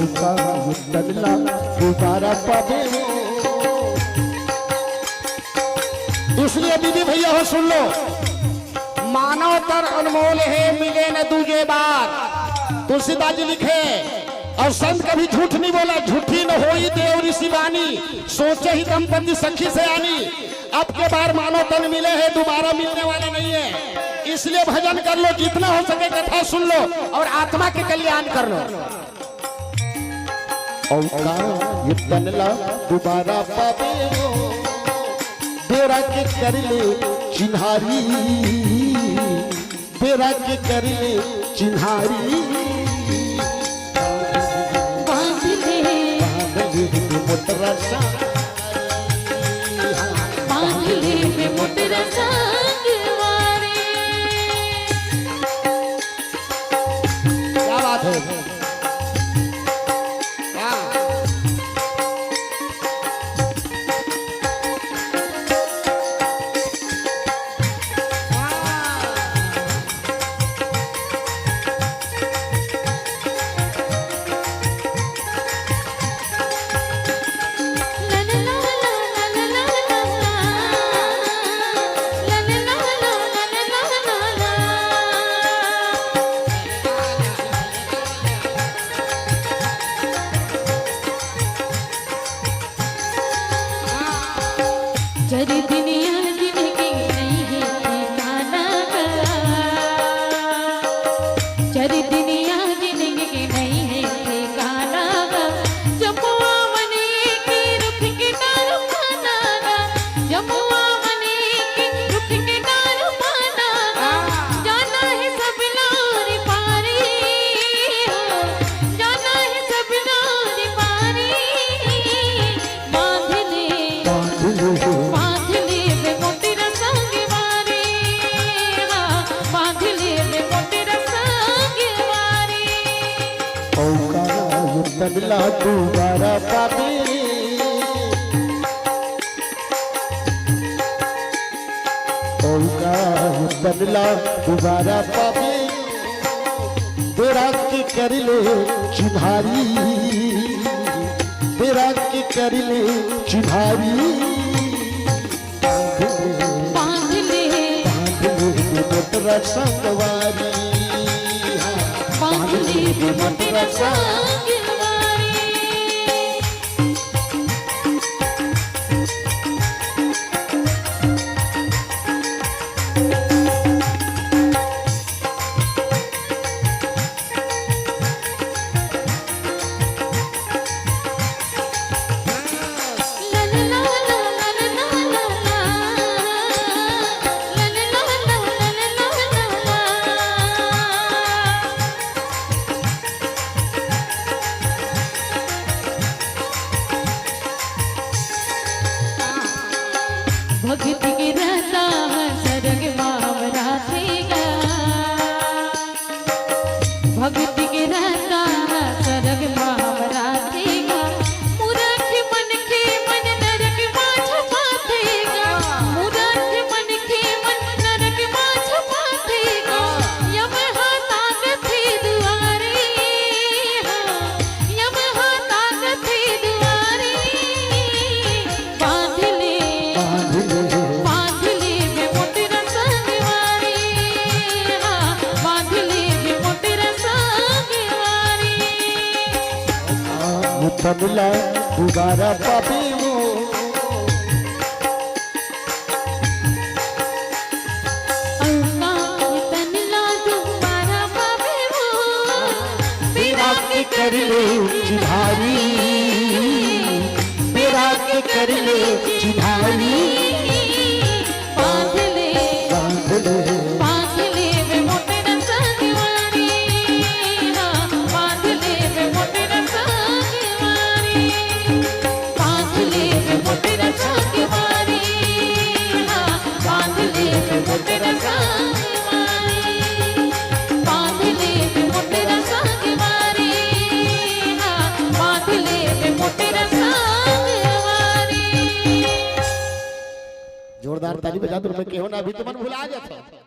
मौका तनला दोबारा पावे। इसलिए दीदी भैया हो सुन लो, मानव तर अनमोल है मिले न दूजे बार। तुलसीदास जी लिखे और संत कभी झूठ नहीं बोला, झूठी न होई देव ऋषि वाणी, सोचे ही दंपति सखी से आनी। अब के बार मानव तन मिले हैं, दोबारा मिलने वाले नहीं है। इसलिए भजन कर लो, जितना हो सके कथा सुन लो और आत्मा के कल्याण कर लो। ये तनला दोबारा पावे बेरा के कर ले चिन्हारी, बेरा के कर ले चिन्हारी। मोटरा क्या बात है? जरी दुनिया जिंदगी नहीं है ठिकाना, जरी दुनिया जिंदगी नहीं है ठिकाना। जमुआ मने की रुख के डाल पाना, जमुआ मने की रुख के डाल पाना। जाना है सब लार पारी, जाना है सब लार पारी। तनला दोबारा पावे, तनला दोबारा पावे। बेरा के कर ले चिन्हारी, बेरा के कर ले चिन्हारी। बांध ले मोटरा संगवारी, बांध ले मोटरा संगवारी। भक्ति की रहता है सरग बावरा थेगा, भक्ति की रहता है सरग बावरा थेगा। मुरख मन के मन नरक माछ पाथेगा, मुरख मन के मन नरक माछ पाथेगा। यम ताकत दुआरे, यम ताकत दुआरे। बांध ले तनला दोबारा पावे वो। तनला दोबारा पावे वो। बेरा के कर ले चिन्हारी, बेरा के कर ले चिन्हारी। बांध ले बांध ले बांध ले वे मोटेरा संगवारी, बांध ले वे मोटेरा संगवारी। बांध ले वे मोटेरा संगवारी, बांध ले वे मोटेरा संगवारी। बांध ले वे मोटेरा संगवारी, बांध ले वे मोटेरा संगवारी। जोरदार ताली बजा दो, मैं केहो ना अभी तो मन भुला जाता।